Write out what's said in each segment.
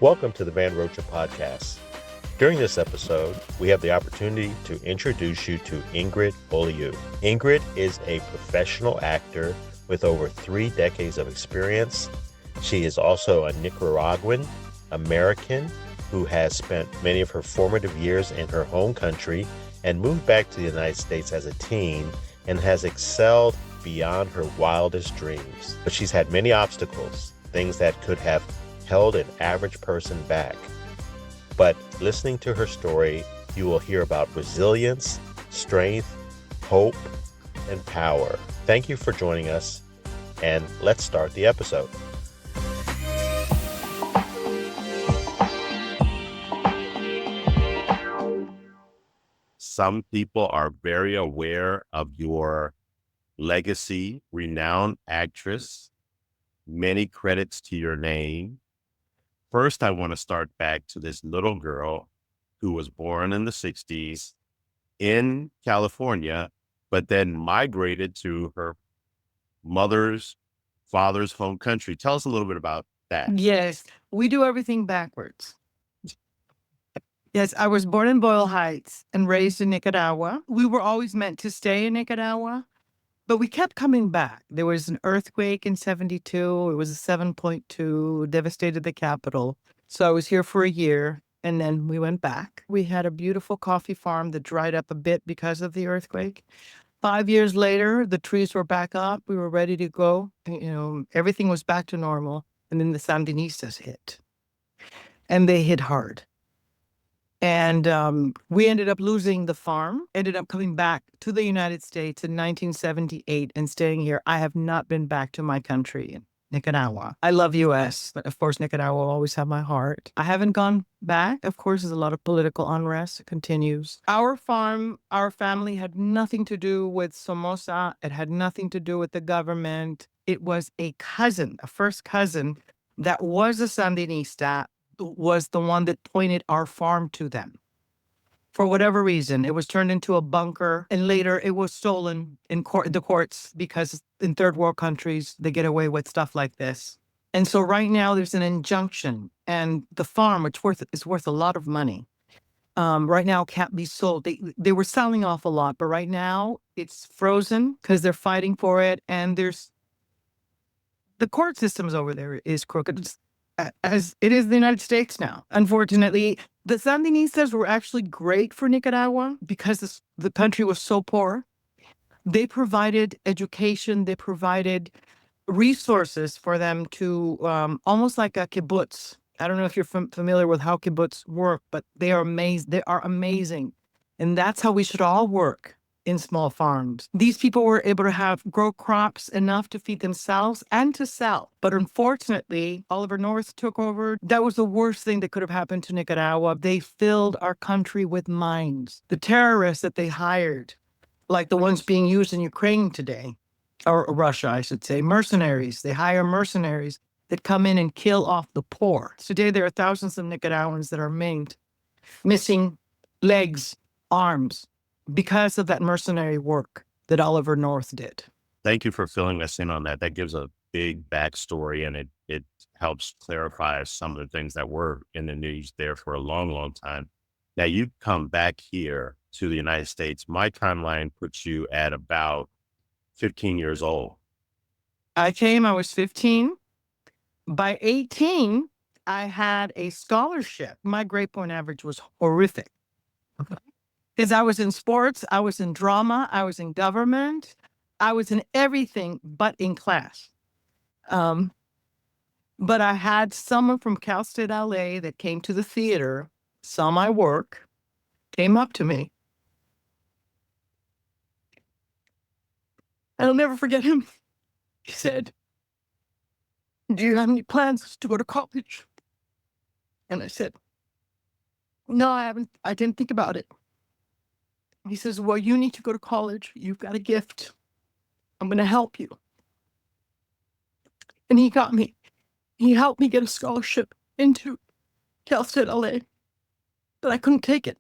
Welcome to the VanRocha podcast. During this episode, we have the opportunity to introduce you to Ingrid Oliu. Ingrid is a professional actor with over 3 decades of experience. She is also a Nicaraguan American who has spent many of her formative years in her home country and moved back to the United States as a teen and has excelled beyond her wildest dreams. But she's had many obstacles, things that could have held an average person back. But listening to her story, you will hear about resilience, strength, hope, and power. Thank you for joining us, and let's start the episode. Some people are very aware of your legacy, renowned actress, many credits to your name. First, I want to start back to this little girl who was born in the 60s in California, but then migrated to her father's home country. Tell us a little bit about that. Yes, we do everything backwards. Yes, I was born in Boyle Heights and raised in Nicaragua. We were always meant to stay in Nicaragua, but we kept coming back. There was an earthquake in 72. It was a 7.2, devastated the capital. So I was here for a year, and then we went back. We had a beautiful coffee farm that dried up a bit because of the earthquake. 5 years later, the trees were back up. We were ready to go. Everything was back to normal. And then the Sandinistas hit. And they hit hard. And we ended up losing the farm, ended up coming back to the United States in 1978 and staying here. I have not been back to my country, Nicaragua. I love U.S., but of course, Nicaragua will always have my heart. I haven't gone back. Of course, there's a lot of political unrest. It continues. Our farm, our family had nothing to do with Somoza. It had nothing to do with the government. It was a first cousin that was a Sandinista, was the one that pointed our farm to them. For whatever reason, it was turned into a bunker, and later it was stolen in the courts, because in third world countries, they get away with stuff like this. And so right now there's an injunction, and the farm, which is worth a lot of money, right now can't be sold. They were selling off a lot, but right now it's frozen because they're fighting for it. And the court systems over there is crooked, as it is the United States now. Unfortunately, the Sandinistas were actually great for Nicaragua because the country was so poor. They provided education. They provided resources for them to almost like a kibbutz. I don't know if you're familiar with how kibbutz work, but they are amazing. They are amazing. And that's how we should all work in small farms. These people were able to grow crops enough to feed themselves and to sell. But unfortunately, Oliver North took over. That was the worst thing that could have happened to Nicaragua. They filled our country with mines. The terrorists that they hired, like the ones being used in Ukraine today, or Russia, I should say, mercenaries. They hire mercenaries that come in and kill off the poor. Today, there are thousands of Nicaraguans that are maimed, missing legs, arms, because of that mercenary work that Oliver North did. Thank you for filling us in on that. That gives a big backstory, and it helps clarify some of the things that were in the news there for a long, long time. Now you come back here to the United States. My timeline puts you at about 15 years old. I was 15. By 18, I had a scholarship. My grade point average was horrific. Because I was in sports, I was in drama, I was in government, I was in everything but in class. But I had someone from Cal State LA that came to the theater, saw my work, came up to me. I'll never forget him. He said, "Do you have any plans to go to college?" And I said, "No, I haven't. I didn't think about it." He says, "Well, you need to go to college. You've got a gift. I'm going to help you." And he helped me get a scholarship into Cal State LA, but I couldn't take it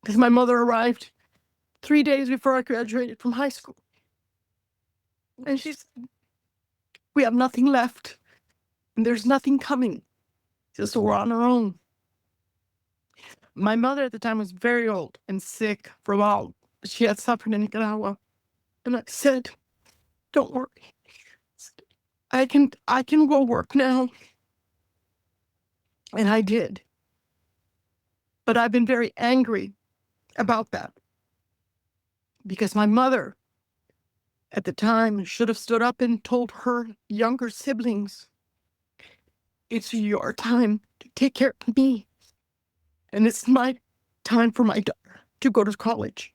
because my mother arrived 3 days before I graduated from high school. And she said, "We have nothing left, and there's nothing coming just were on her own. My mother at the time was very old and sick from all she had suffered in Nicaragua. And I said, don't worry. I can go work now. And I did. But I've been very angry about that. Because my mother at the time should have stood up and told her younger siblings, it's your time to take care of me. And it's my time for my daughter to go to college.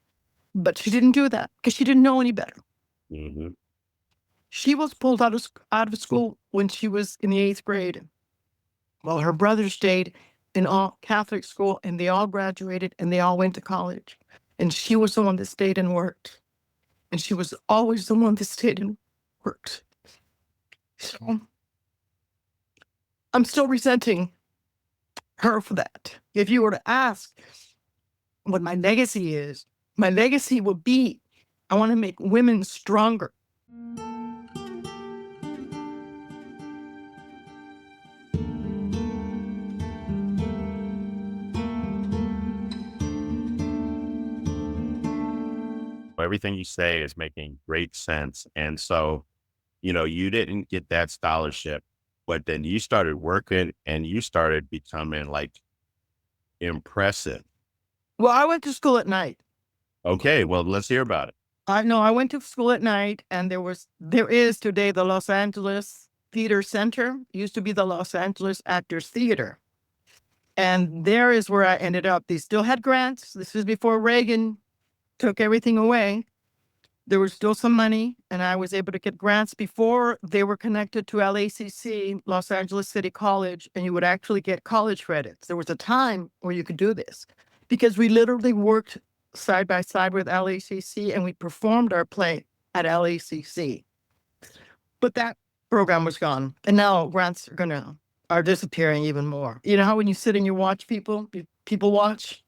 But she didn't do that because she didn't know any better. Mm-hmm. She was pulled out of school when she was in the 8th grade. Well, her brother stayed in all Catholic school and they all graduated and they all went to college. And she was the one that stayed and worked. And she was always the one that stayed and worked. So I'm still resenting her for that. If you were to ask what my legacy would be, I want to make women stronger. Everything you say is making great sense. And so, you didn't get that scholarship, but then you started working and you started becoming like impressive. Well, I went to school at night. Okay, well, let's hear about it. I went to school at night, and there is today the Los Angeles Theater Center. It used to be the Los Angeles Actors Theater. And there is where I ended up. They still had grants. This was before Reagan took everything away. There was still some money, and I was able to get grants before they were connected to LACC, Los Angeles City College, and you would actually get college credits. There was a time where you could do this because we literally worked side by side with LACC and we performed our play at LACC. But that program was gone, and now grants are disappearing even more. You know how when you sit and you watch people watch?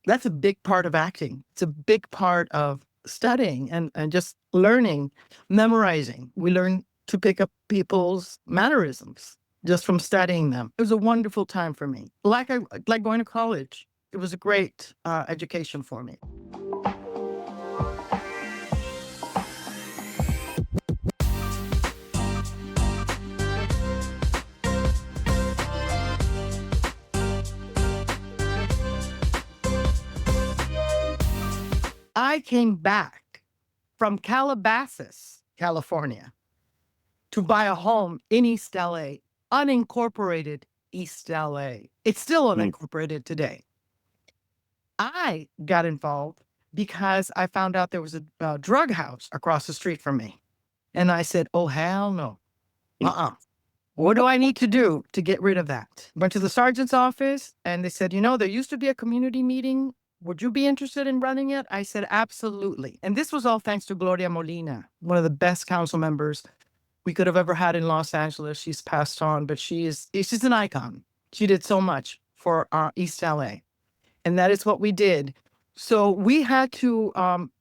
That's a big part of acting. It's a big part of studying and just learning, memorizing. We learn to pick up people's mannerisms just from studying them. It was a wonderful time for me. Like going to college. It was a great education for me. I came back from Calabasas, California, to buy a home in East LA, unincorporated East LA. It's still unincorporated today. I got involved because I found out there was a drug house across the street from me. And I said, oh, hell no. What do I need to do to get rid of that? Went to the sergeant's office and they said, there used to be a community meeting. Would you be interested in running it? I said, absolutely. And this was all thanks to Gloria Molina, one of the best council members we could have ever had in Los Angeles. She's passed on, but she's an icon. She did so much for East LA. And that is what we did. So we had to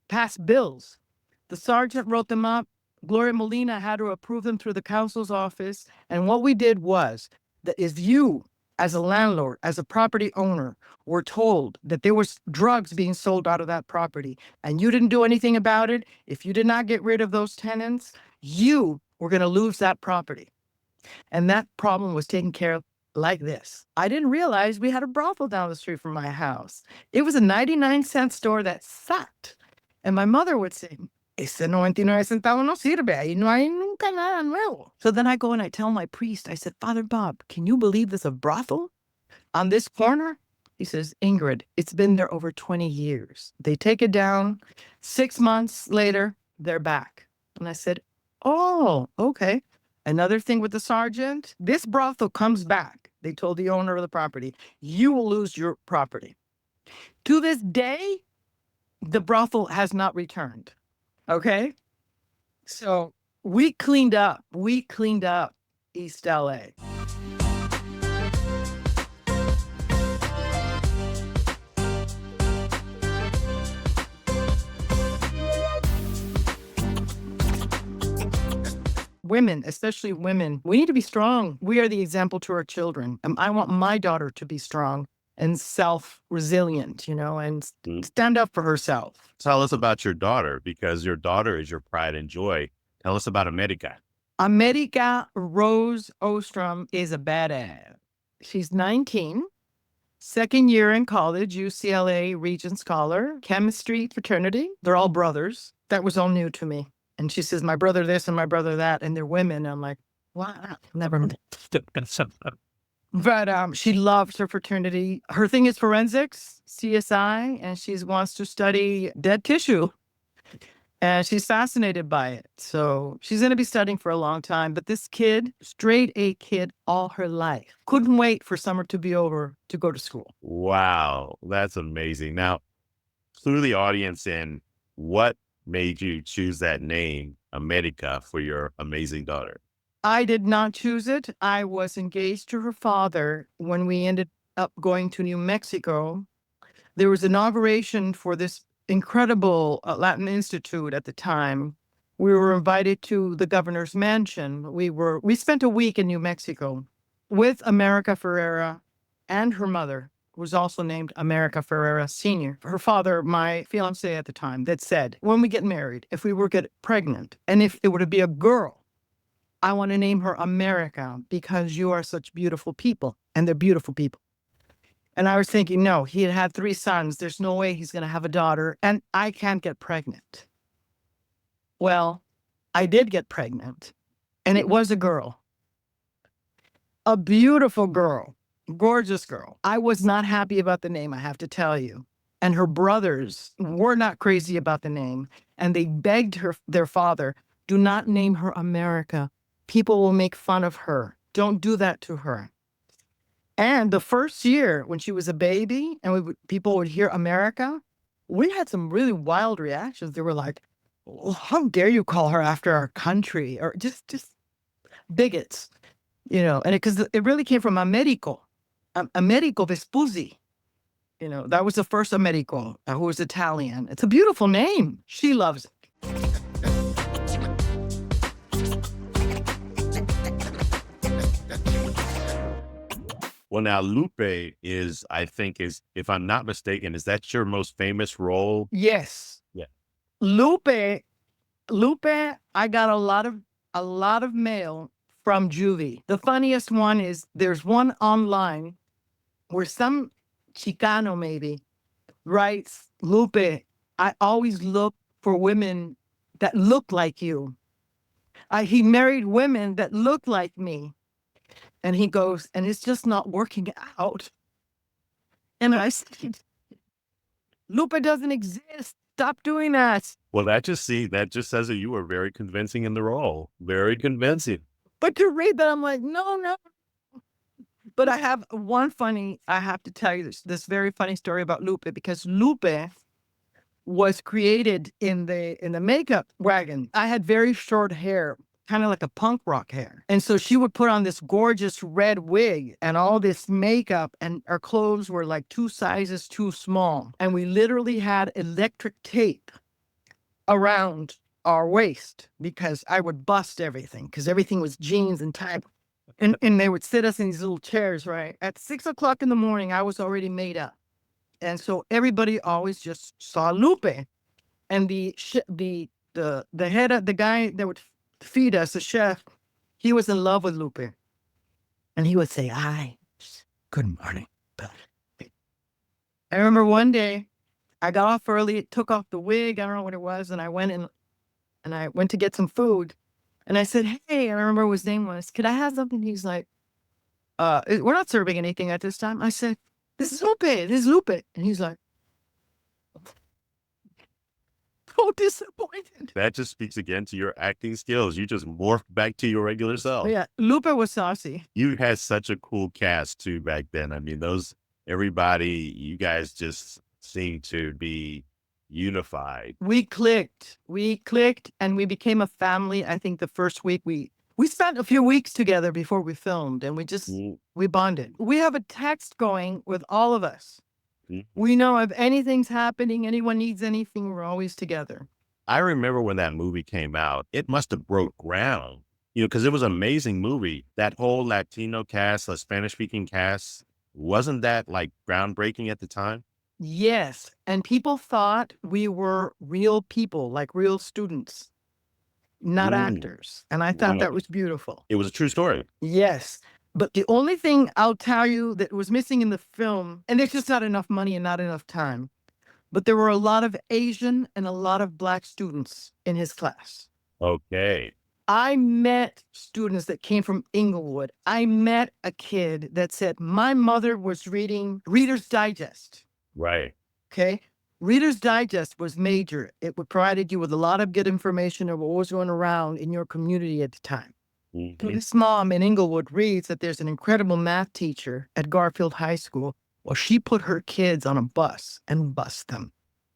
pass bills. The sergeant wrote them up. Gloria Molina had to approve them through the council's office. And what we did was that if you, as a landlord, as a property owner, were told that there was drugs being sold out of that property and you didn't do anything about it, if you did not get rid of those tenants, you were going to lose that property. And that problem was taken care of like this. I didn't realize we had a brothel down the street from my house. It was a 99-cent store that sucked. And my mother would say, ese 99 centavos no sirve, ahí no hay nunca nada nuevo. So then I go and I tell my priest, I said, Father Bob, can you believe there's a brothel on this corner? He says, Ingrid, it's been there over 20 years. They take it down. 6 months later, they're back. And I said, oh, okay. Another thing with the sergeant, this brothel comes back. They told the owner of the property, you will lose your property. To this day, the brothel has not returned. Okay? So we cleaned up East LA. women, especially women, we need to be strong. We are the example to our children. I want my daughter to be strong and self-resilient, and stand up for herself. Tell us about your daughter, because your daughter is your pride and joy. Tell us about America. America Rose Ostrom is a badass. She's 19, second year in college, UCLA Regent Scholar, chemistry fraternity. They're all brothers. That was all new to me. And she says, my brother this and my brother that, and they're women. I'm like, wow, never. But she loves her fraternity. Her thing is forensics, CSI, and she wants to study dead tissue. And she's fascinated by it. So she's going to be studying for a long time. But this kid, straight A kid all her life, couldn't wait for summer to be over to go to school. Wow, that's amazing. Now, clue the audience in what made you choose that name, America, for your amazing daughter. I did not choose it. I was engaged to her father when we ended up going to New Mexico. There was inauguration for this incredible Latin Institute at the time. We were invited to the governor's mansion. We spent a week in New Mexico with America Ferrera and her mother, who was also named America Ferrera Sr. Her father, my fiance at the time, that said, when we get married, if we were get pregnant, and if it were to be a girl, I want to name her America because you are such beautiful people, and they're beautiful people. And I was thinking, no, he had 3 sons. There's no way he's going to have a daughter, and I can't get pregnant. Well, I did get pregnant, and it was a girl. A beautiful girl, gorgeous girl. I was not happy about the name, I have to tell you. And her brothers were not crazy about the name, and they begged their father, do not name her America. People will make fun of her. Don't do that to her. And the first year when she was a baby and people would hear America, we had some really wild reactions. They were like, oh, how dare you call her after our country? Or just bigots, and because it really came from Americo, Americo Vespucci. That was the first Americo who was Italian. It's a beautiful name. She loves it. Well, now Lupe is, if I'm not mistaken, is that your most famous role? Yes. Yeah. Lupe, I got a lot of mail from Juvie. The funniest one is there's one online where some Chicano maybe writes, Lupe, I always look for women that look like you. He married women that look like me. And he goes, and it's just not working out. And I said, Lupe doesn't exist. Stop doing that. Well, that just says that you were very convincing in the role. Very convincing. But to read that, I'm like, no. But I have I have to tell you this very funny story about Lupe, because Lupe was created in the makeup wagon. I had very short hair, kind of like a punk rock hair. And so she would put on this gorgeous red wig and all this makeup, and our clothes were like 2 sizes too small. And we literally had electric tape around our waist because I would bust everything, because everything was jeans and type. And they would sit us in these little chairs, right? At 6 o'clock in the morning, I was already made up. And so everybody always just saw Lupe. And the head of the guy that would feed us, the chef, he was in love with Lupe. And he would say, hi, good morning. I remember one day I got off early, took off the wig, I don't know what it was, and I went in and I went to get some food. And I said, hey, I remember what his name was. Could I have something? He's like, we're not serving anything at this time. I said, this is Lupe. And he's like, so disappointed. That just speaks again to your acting skills. You just morphed back to your regular self. Yeah, Lupe was saucy. You had such a cool cast too back then. I mean, everybody, you guys just seemed to be unified. We clicked and we became a family. I think the first week we spent a few weeks together before we filmed, and we bonded. We have a text going with all of us. We know if anything's happening, anyone needs anything, we're always together. I remember when that movie came out, it must have broke ground because it was an amazing movie. That whole Latino cast, the Spanish-speaking cast, wasn't that like groundbreaking at the time? Yes. And people thought we were real people, like real students, not Mm, actors. And I thought wow. that was beautiful. It was a true story. Yes. But the only thing I'll tell you that was missing in the film, and there's just not enough money and not enough time, but there were a lot of Asian and a lot of Black students in his class. Okay. I met students that came from Inglewood. I met a kid that said, my mother was reading Reader's Digest. Right. Okay. Reader's Digest was major. It provided you with a lot of good information of what was going around in your community at the time. Mhm. This mom in Inglewood reads that there's an incredible math teacher at Garfield High School. Well, she put her kids on a bus and bused them.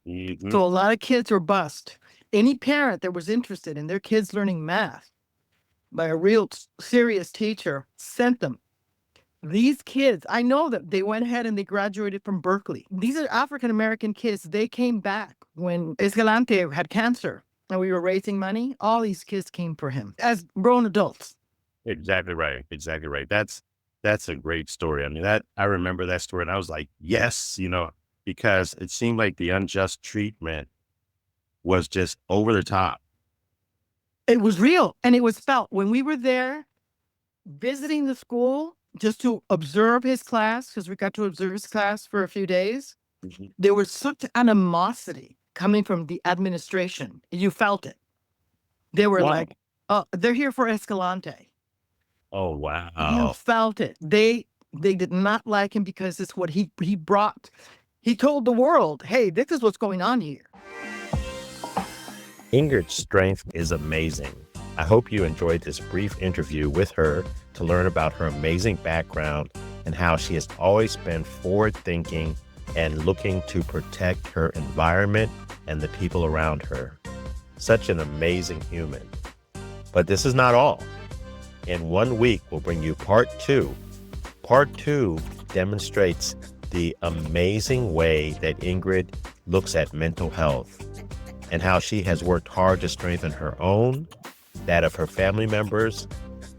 Mhm. So a lot of kids were bused. Any parent that was interested in their kids learning math by a real serious teacher sent them. These kids, I know that they went ahead and they graduated from Berkeley. These are African-American kids. They came back when Escalante had cancer and we were raising money. All these kids came for him as grown adults. Exactly right. Exactly right. That's a great story. I mean, I remember that story and I was like, yes, because it seemed like the unjust treatment was just over the top. It was real and it was felt. When we were there visiting the school just to observe his class, because we got to observe his class for a few days, Mhm. there was such animosity coming from the administration. You felt it. They were Wow. like, oh, they're here for Escalante. Oh, You wow. felt it. They did not like him because it's what he brought. He told the world, hey, this is what's going on here. Ingrid's strength is amazing. I hope you enjoyed this brief interview with her to learn about her amazing background and how she has always been forward-thinking and looking to protect her environment and the people around her. Such an amazing human. But this is not all. In 1 week, we'll bring you part 2. Part 2 demonstrates the amazing way that Ingrid looks at mental health and how she has worked hard to strengthen her own, that of her family members,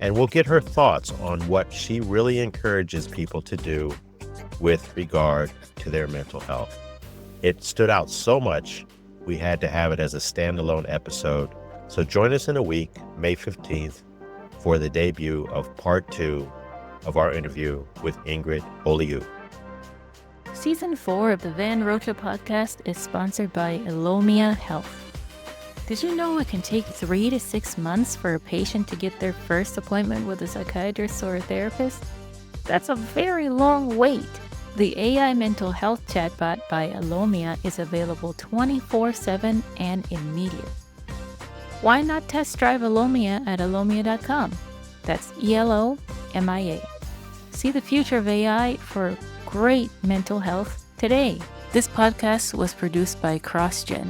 and we'll get her thoughts on what she really encourages people to do with regard to their mental health. It stood out so much, we had to have it as a standalone episode. So join us in a week, May 15th, for the debut of part 2 of our interview with Ingrid Oliu. Season 4 of the VanRocha podcast is sponsored by Elomia Health. Did you know it can take 3 to 6 months for a patient to get their first appointment with a psychiatrist or a therapist? That's a very long wait. The AI mental health chatbot by Elomia is available 24/7 and immediate. Why not test drive Elomia at elomia.com? That's ELOMIA. See the future of AI for great mental health today. This podcast was produced by CrossGen.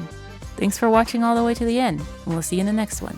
Thanks for watching all the way to the end, and we'll see you in the next one.